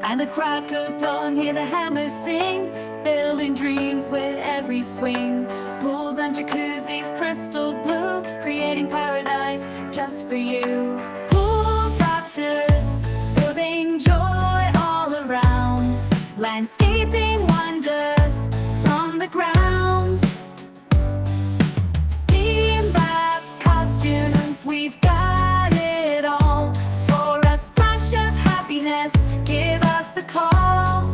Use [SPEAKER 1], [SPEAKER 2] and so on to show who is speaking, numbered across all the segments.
[SPEAKER 1] And the crack of dawn, hear the hammer sing, building dreams with every swing. Pools and jacuzzis, crystal blue, creating paradise just for you. Pool doctors, building joy all around, landscaping wonders from the ground. Steam baths, costumes, we've got it all. For a splash of happiness, give us a call.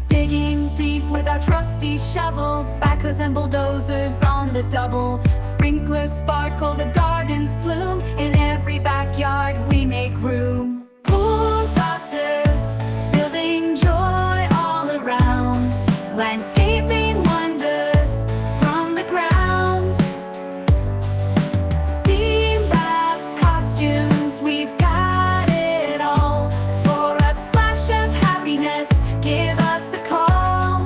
[SPEAKER 1] Digging deep with our trusty shovel, backhoes and bulldozers on the double. Sprinklers sparkle, the gardens bloom, in every backyard we make room. Pool doctors, building joy all around, landscaping wonders from the ground. Steam baths, costumes, we've got it all. For a splash of happiness, give us a call.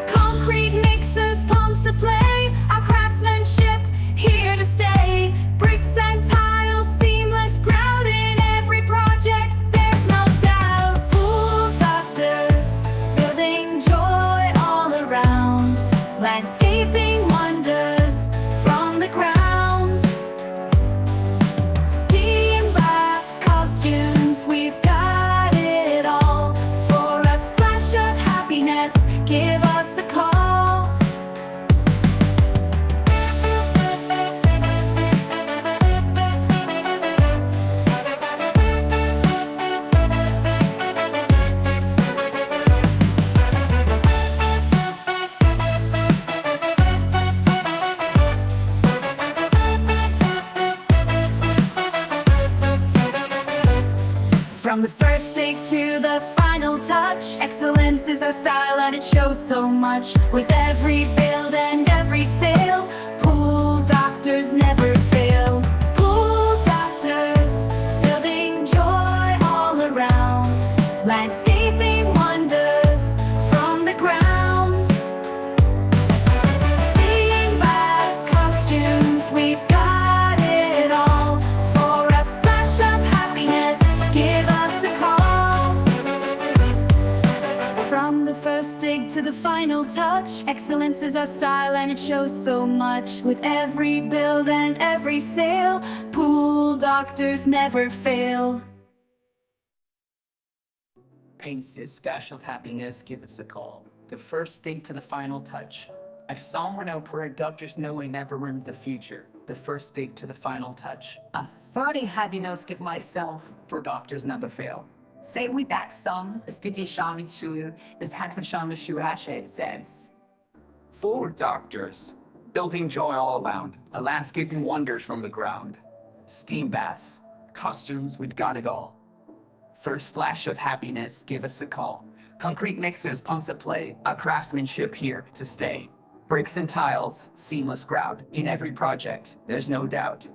[SPEAKER 1] Concrete mixers, pumps to play, our craftsmanship here to stay. Bricks and tiles, seamless grout in every project, there's no doubt. Pool doctors, building joy all around, landscaping wonders from the ground. Steam baths, costumes, we've got it all. For a splash of happiness, give us a call. From the first dig to the final touch, excellence is our style and it shows so much. With every build and every sale, Pool Doctors never fail. Pool Doctors, building joy all around, landscaping wonders from the ground. Steam baths, costumes, we've got it all. For a splash of happiness, give us a call. From the first dig to the final touch, excellence is our style and it shows so much. With every build and every sale, Pool Doctors never fail.
[SPEAKER 2] Paints his stash of happiness, give us a call. The first dig to the final touch. I've somewhere now where doctors know we never ruin the future. The first dig to the final touch. A 30 happiness give myself, for doctors never fail. Say we back some, as Didi Shami Shu, as Hansen Shami Shu it says. Pool doctors, building joy all around, a landscaping wonders from the ground. Steam baths, costumes, we've got it all. First splash of happiness, give us a call. Concrete mixers, pumps at play, our craftsmanship here to stay. Bricks and tiles, seamless grout, in every project, there's no doubt.